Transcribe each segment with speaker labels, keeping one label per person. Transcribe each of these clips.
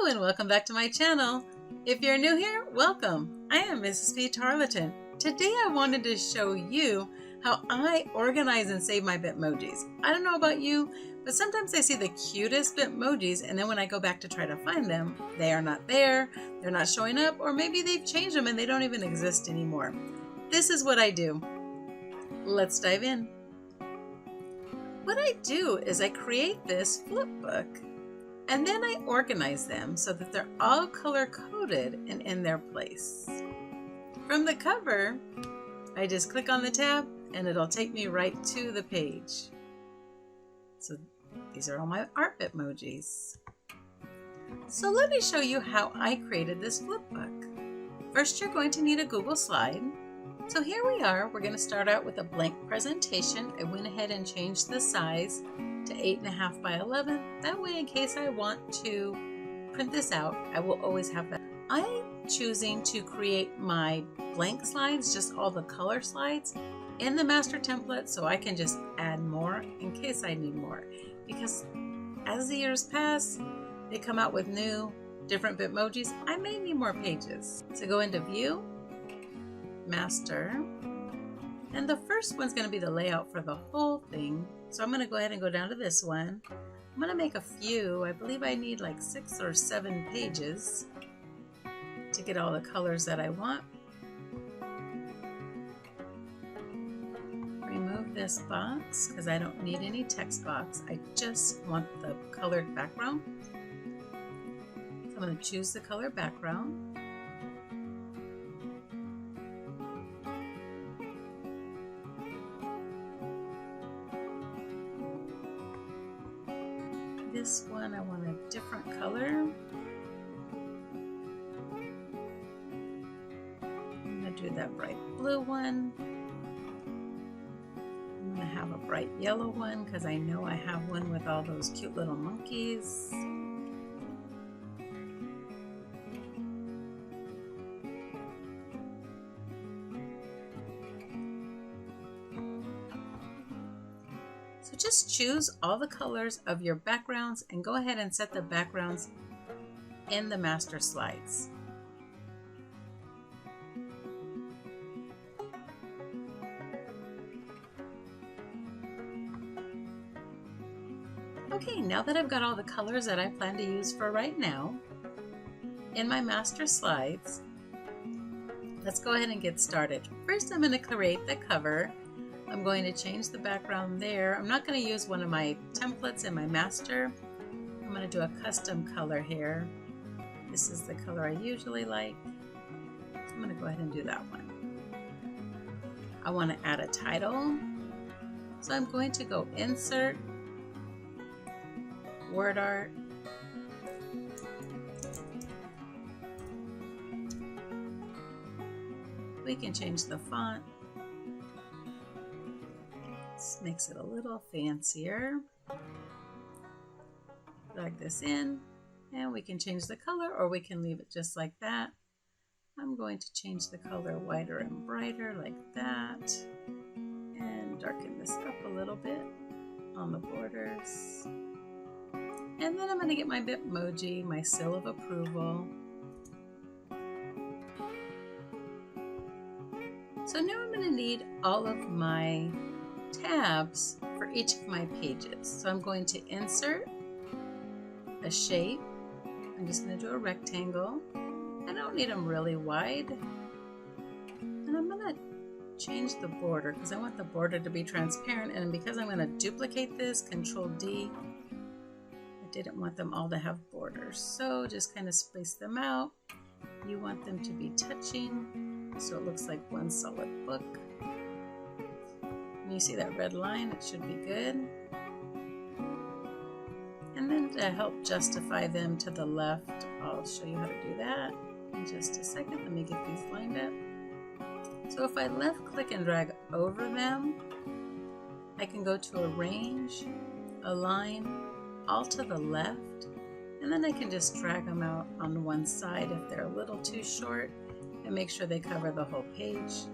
Speaker 1: Hello and welcome back to my channel. If you're new here, welcome. I am Mrs. P. Tarleton. Today I wanted to show you how I organize and save my Bitmojis. I don't know about you, but sometimes I see the cutest Bitmojis and then when I go back to try to find them, they are not there, they're not showing up, or maybe they've changed them and they don't even exist anymore. This is what I do. Let's dive in. What I do is I create this flipbook and then I organize them so that they're all color-coded and in their place. From the cover, I just click on the tab and it'll take me right to the page. So these are all my art Bitmojis. So let me show you how I created this flipbook. First, you're going to need a Google slide. So here we are. We're going to start out with a blank presentation. I went ahead and changed the size to 8.5 by 11. That way, in case I want to print this out, I will always have that. I'm choosing to create my blank slides, just all the color slides, in the master template so I can just add more in case I need more. Because as the years pass, they come out with new, different Bitmojis. I may need more pages. So go into View, Master, and the first one's going to be the layout for the whole thing. So I'm going to go ahead and go down to this one. I'm going to make a few. I believe I need like 6 or 7 pages to get all the colors that I want. Remove this box because I don't need any text box. I just want the colored background. So I'm going to choose the color background. This one I want a different color. I'm going to do that bright blue one. I'm going to have a bright yellow one because I know I have one with all those cute little monkeys. So just choose all the colors of your backgrounds and go ahead and set the backgrounds in the master slides. Okay, now that I've got all the colors that I plan to use for right now in my master slides, let's go ahead and get started. First, I'm going to create the cover. I'm going to change the background there. I'm not going to use one of my templates in my master. I'm going to do a custom color here. This is the color I usually like. I'm going to go ahead and do that one. I want to add a title. So I'm going to go Insert, Word Art, we can change the font. This makes it a little fancier. Drag this in and we can change the color or we can leave it just like that. I'm going to change the color whiter and brighter like that and darken this up a little bit on the borders. And then I'm going to get my Bitmoji, my seal of approval. So now I'm going to need all of my tabs for each of my pages. So I'm going to insert a shape. I'm just going to do a rectangle. I don't need them really wide. And I'm going to change the border because I want the border to be transparent. And because I'm going to duplicate this, Control D, I didn't want them all to have borders. So just kind of space them out. You want them to be touching so it looks like one solid book. You see that red line, it should be good. And then to help justify them to the left, I'll show you how to do that in just a second. Let me get these lined up. So if I left click and drag over them, I can go to Arrange, Align, all to the left, and then I can just drag them out on one side if they're a little too short and make sure they cover the whole page.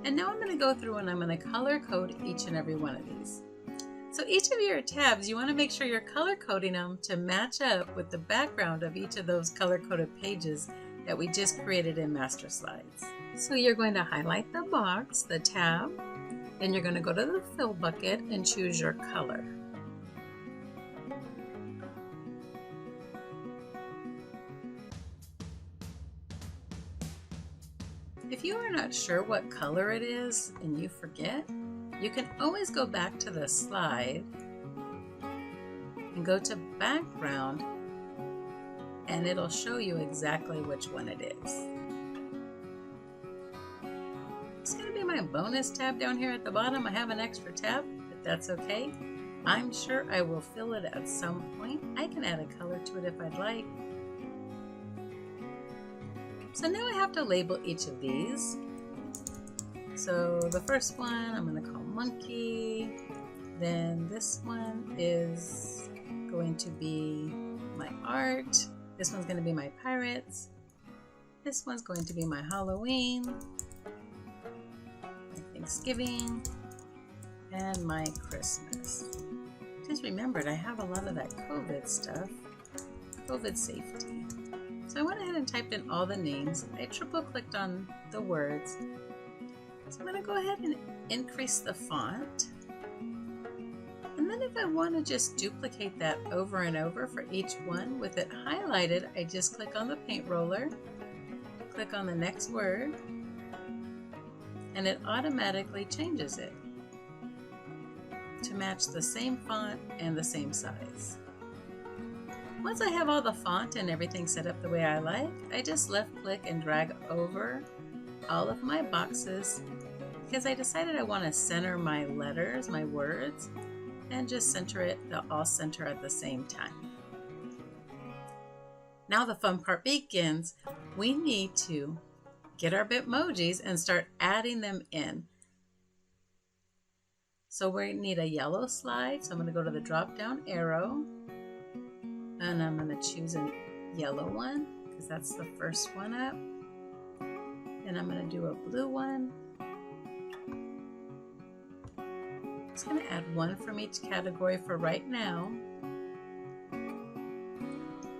Speaker 1: And now I'm going to go through and I'm going to color code each and every one of these. So each of your tabs, you want to make sure you're color coding them to match up with the background of each of those color coded pages that we just created in Master Slides. So you're going to highlight the box, the tab, then you're going to go to the fill bucket and choose your color. If you are not sure what color it is and you forget, you can always go back to the slide and go to background and it'll show you exactly which one it is. It's going to be my bonus tab down here at the bottom. I have an extra tab, but that's okay. I'm sure I will fill it at some point. I can add a color to it if I'd like. So now I have to label each of these. So the first one I'm going to call monkey. Then this one is going to be my art. This one's going to be my pirates. This one's going to be my Halloween, my Thanksgiving, and my Christmas. Just remembered I have a lot of that COVID stuff, COVID safety. So I went ahead and typed in all the names. I triple clicked on the words. So I'm going to go ahead and increase the font. And then if I want to just duplicate that over and over for each one with it highlighted, I just click on the paint roller, click on the next word, and it automatically changes it to match the same font and the same size. Once I have all the font and everything set up the way I like, I just left click and drag over all of my boxes because I decided I want to center my letters, my words, and just center it, they'll all center at the same time. Now the fun part begins. We need to get our Bitmojis and start adding them in. So we need a yellow slide, so I'm going to go to the drop down arrow and I'm going to choose a yellow one because that's the first one up. Then I'm going to do a blue one. I'm just going to add one from each category for right now.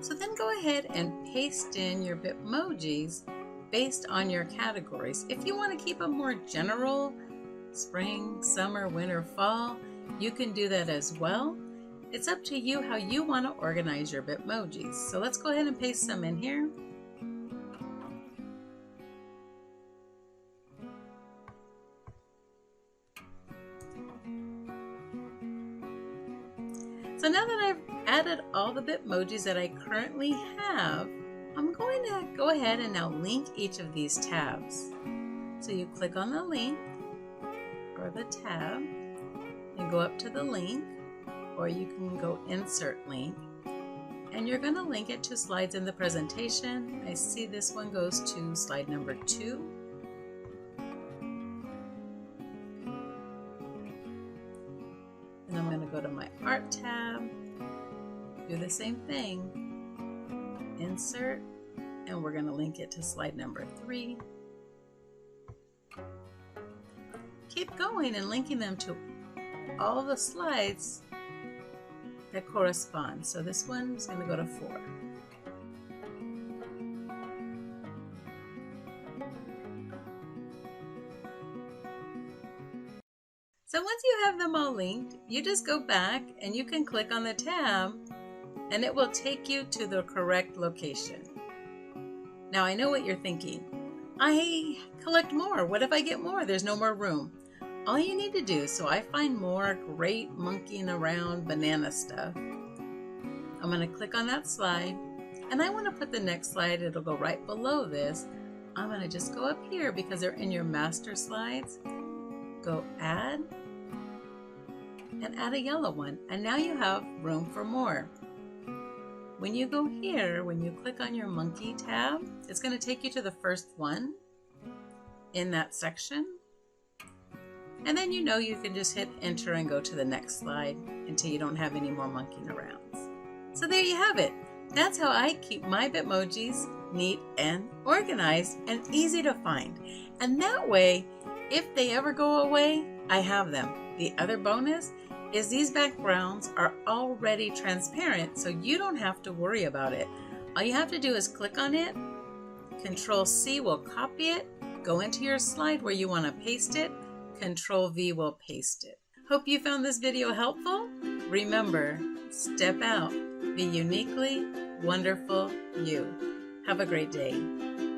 Speaker 1: So then go ahead and paste in your Bitmojis based on your categories. If you want to keep them more general, spring, summer, winter, fall, you can do that as well. It's up to you how you want to organize your Bitmojis. So let's go ahead and paste some in here. So now that I've added all the Bitmojis that I currently have, I'm going to go ahead and now link each of these tabs. So you click on the link or the tab and go up to the link, or you can go insert link, and you're going to link it to slides in the presentation. I see this one goes to slide number 2. And I'm going to go to my art tab, do the same thing, insert, and we're going to link it to slide number 3. Keep going and linking them to all the slides that correspond. So this one is going to go to 4. So once you have them all linked, you just go back and you can click on the tab and it will take you to the correct location. Now I know what you're thinking. I collect more. What if I get more? There's no more room. All you need to do, so I find more great monkeying around banana stuff. I'm going to click on that slide and I want to put the next slide. It'll go right below this. I'm going to just go up here because they're in your master slides. Go add and add a yellow one, and now you have room for more. When you go here, when you click on your monkey tab, it's going to take you to the first one in that section, and then you know you can just hit enter and go to the next slide until you don't have any more monkeying around. So there you have it. That's how I keep my Bitmojis neat and organized and easy to find. And that way, if they ever go away, I have them. The other bonus is these backgrounds are already transparent, so you don't have to worry about it. All you have to do is click on it. Control C will copy it. Go into your slide where you want to paste it. Control V will paste it. Hope you found this video helpful. Remember, step out, be uniquely wonderful you. Have a great day.